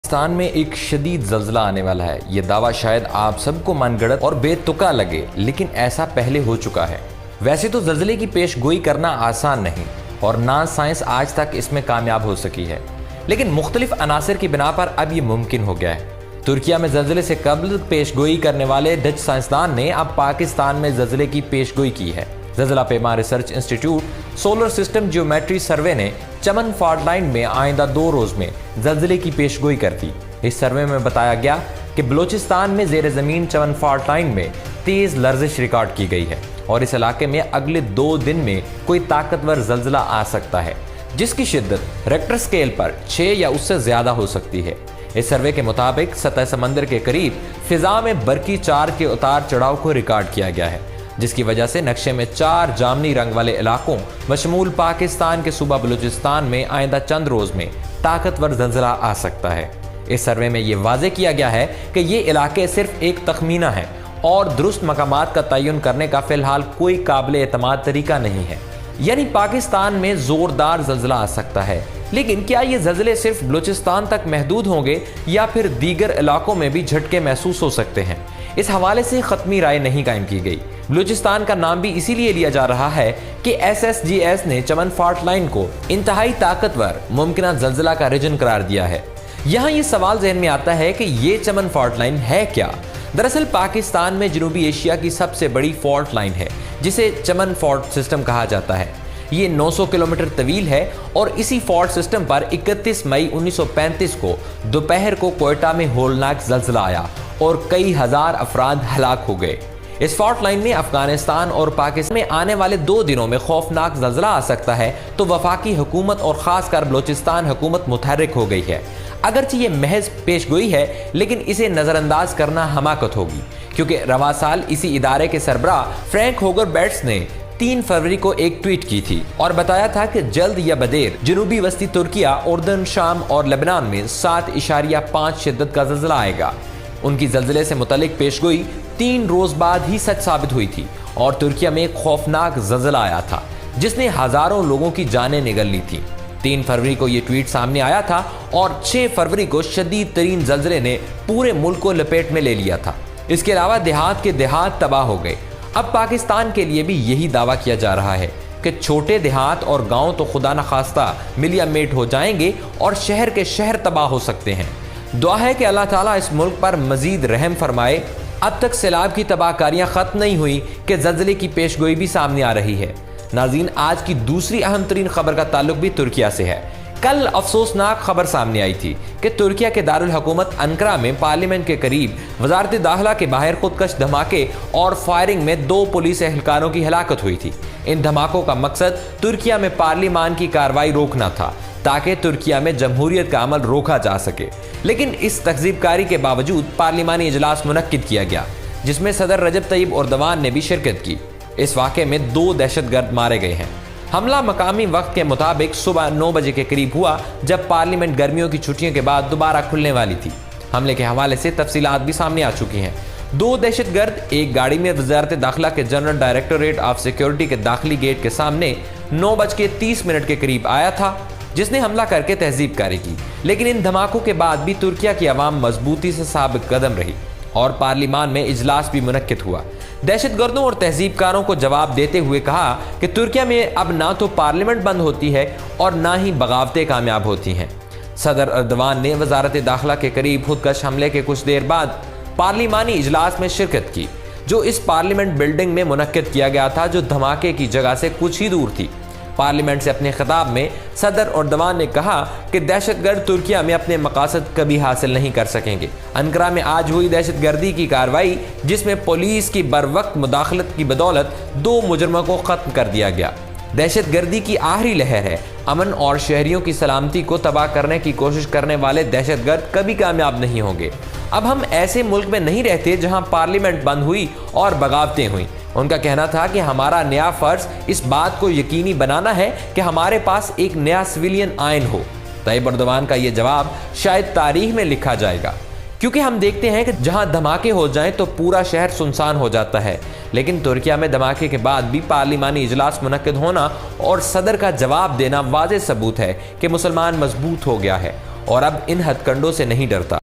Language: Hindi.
पाकिस्तान में एक शदीद ज़ल्ज़ला आने वाला है। ये दावा शायद आप सबको मनगढ़ंत और बेतुका लगे, लेकिन ऐसा पहले हो चुका है। वैसे तो ज़ल्ज़ले की पेशगोई करना आसान नहीं और ना साइंस आज तक इसमें कामयाब हो सकी है, लेकिन मुख्तलिफ अनासर की बिना पर अब ये मुमकिन हो गया है। तुर्किया में ज़ल्ज़ले से कबल पेशगोई करने वाले डच साइंसदान ने अब पाकिस्तान में ज़ल्ज़ले की पेशगोई की है। ज़ल्ज़ला पेमा research institute solar system geometry survey ने चमन फॉल्ट लाइन में आइंदा 2 रोज़ में ज़ल्ज़ले की पेशगोई कर दी। इस सर्वे में बताया गया कि बलूचिस्तान में ज़ेर ज़मीन चमन फॉल्ट लाइन में तेज़ लर्जिश रिकॉर्ड की गई है और इस इलाके में अगले 2 दिन में कोई ताकतवर ज़ल्ज़ला आ सकता है, जिसकी शिद्दत रेक्टर स्केल पर 6 या उससे ज़्यादा हो सकती है। इस सर्वे के मुताबिक सतह समंदर के करीब फिजा में बरकी 4 के उतार चढ़ाव को रिकॉर्ड किया गया है, जिसकी वजह से नक्शे में 4 जामनी रंग वाले इलाकों बशमूल पाकिस्तान के सूबा बलूचिस्तान में आइंदा चंद रोज में ताकतवर ज़ल्ज़ला आ सकता है। इस सर्वे में ये वाज़ेह किया गया है कि ये इलाके सिर्फ एक तखमीना है और दुरुस्त मकामात का तयन करने का फिलहाल कोई काबिल एतमाद तरीका नहीं है। यानी पाकिस्तान में जोरदार ज़ल्ज़ला आ सकता है, लेकिन क्या ये ज़ल्ज़ले सिर्फ बलूचिस्तान तक महदूद होंगे या फिर दीगर इलाकों में भी झटके महसूस हो सकते हैं? इस हवाले से ख़त्मी राय नहीं कायम की गई। बलूचिस्तान का नाम भी इसीलिए लिया जा रहा है कि SSGS ने चमन फॉल्ट लाइन को इंतहाई ताकतवर मुमकिन ज़ल्ज़ला का रीजन करार दिया है। यहाँ ये सवाल जहन में आता है कि ये चमन फॉल्ट लाइन है क्या? दरअसल पाकिस्तान में जनूबी एशिया की सबसे बड़ी फॉल्ट लाइन है, जिसे चमन फॉल्ट सिस्टम कहा जाता है। ये 900 किलोमीटर तवील है और इसी फॉल्ट सिस्टम पर 31 मई 1935 को दोपहर को कोयटा में होलनाक ज़ल्ज़ला आया और कई हजार अफराद हलाक हो गए। इस फॉल्ट लाइन में अफगानिस्तान और पाकिस्तान में आने वाले 2 दिनों में खौफनाक ज़ल्ज़ला आ सकता है, तो वफाकी हुकूमत और ख़ासकर बलूचिस्तान हुकूमत मुतहर्रिक हो गई है। अगरचे ये महज पेशगोई है, लेकिन इसे नज़रअंदाज करना हमाकत होगी, क्योंकि रवा साल इसी इदारे के सरबराह फ्रैंक होगर बेट्स ने 3 फरवरी को एक ट्वीट की थी और बताया था कि जल्द या बदेर जनूबी वस्ती तुर्किया, उर्दन, शाम और लेबनान में 7.5 शिद्दत का ज़ल्ज़ला आएगा। उनकी ज़ल्ज़ले से मुतल्लिक पेशगोई 3 रोज़ बाद ही सच साबित हुई थी और तुर्किया में एक खौफनाक ज़ल्ज़ला आया था, जिसने हज़ारों लोगों की जानें निगल ली थी। 3 फरवरी को यह ट्वीट सामने आया था और 6 फरवरी को शदीद तरीन ज़ल्ज़ले ने पूरे मुल्क को लपेट में ले लिया था। इसके अलावा देहात के देहात तबाह हो गए। अब पाकिस्तान के लिए भी यही दावा किया जा रहा है कि छोटे देहात और गाँव तो खुदा न खास्ता मिलिया मेट हो जाएंगे और शहर के शहर तबाह हो सकते हैं। दुआ है कि अल्लाह ताला इस मुल्क पर मजीद रहम फरमाए। अब तक सैलाब की तबाहकारियाँ ख़त्म नहीं हुई कि ज़ल्ज़ले की पेशगोई भी सामने आ रही है। नाज़रीन, आज की दूसरी अहम तरीन खबर का ताल्लुक भी तुर्किया से है। कल अफसोसनाक खबर सामने आई थी कि तुर्किया के दारुल हुकूमत अंकरा में पार्लियामेंट के करीब वजारत दाखिला के बाहर खुदकश धमाके और फायरिंग में 2 पुलिस एहलकारों की हलाकत हुई थी। इन धमाकों का मकसद तुर्किया में पार्लियामान की कार्रवाई रोकना था, ताकि तुर्किया में जमहूरियत का अमल रोका जा सके। लेकिन इस तहज़ीबकारी के बावजूद पार्लिमानी इजलास मुनक्किद किया गया, जिसमें सदर रजब तैयब एर्दोगान ने भी शिरकत की। इस वाक़े में 2 दहशतगर्द मारे गए हैं। हमला मकामी वक्त के मुताबिक सुबह 9 बजे के करीब हुआ, जब पार्लियामेंट गर्मियों की छुट्टियों के बाद दोबारा खुलने वाली थी। हमले के हवाले से तफसीलात भी सामने आ चुकी हैं। 2 दहशतगर्द एक गाड़ी में वजारत दाखिला के जनरल डायरेक्टोरेट ऑफ सिक्योरिटी के दाखिली गेट के सामने 9:30 के करीब आया था, जिसने हमला करके तहज़ीबकारी की। लेकिन इन धमाकों के बाद भी तुर्किया की आवाम मजबूती से साबित कदम रही और पार्लियामान में इजलास भी मुनक्किद हुआ। दहशतगर्दों और तहज़ीबकारों को जवाब देते हुए कहा कि तुर्किया में अब ना तो पार्लियामेंट बंद होती है और ना ही बगावतें कामयाब होती हैं। सदर एर्दोगान ने वजारत दाखिला के करीब खुदकश हमले के कुछ देर बाद पार्लिमानी इजलास में शिरकत की, जो इस पार्लियामेंट बिल्डिंग में मुनक्किद किया गया था, जो धमाके की जगह से कुछ ही दूर थी। पार्लियामेंट से अपने खिताब में सदर एर्दोगान ने कहा कि दहशतगर्द तुर्किया में अपने मकासद कभी हासिल नहीं कर सकेंगे। अंकारा में आज हुई दहशतगर्दी की कार्रवाई, जिसमें पुलिस की बरवक्त मुदाखलत की बदौलत 2 मुजरमों को ख़त्म कर दिया गया। दहशतगर्दी की आखिरी लहर है। अमन और शहरियों की सलामती को तबाह करने की कोशिश करने वाले दहशतगर्द कभी कामयाब नहीं होंगे। अब हम ऐसे मुल्क में नहीं रहते जहां पार्लियामेंट बंद हुई और बगावतें हुई। उनका कहना था कि हमारा नया फर्ज इस बात को यकीनी बनाना है कि हमारे पास एक नया सिविलियन आइन हो। तैयब एर्दोगान का ये जवाब शायद तारीख में लिखा जाएगा, क्योंकि हम देखते हैं कि जहां धमाके हो जाएं तो पूरा शहर सुनसान हो जाता है। लेकिन तुर्किया में धमाके के बाद भी पार्लिमानी इजलास मुनक्किद होना और सदर का जवाब देना वाज़ेह सबूत है कि मुसलमान मजबूत हो गया है और अब इन हथकंडों से नहीं डरता।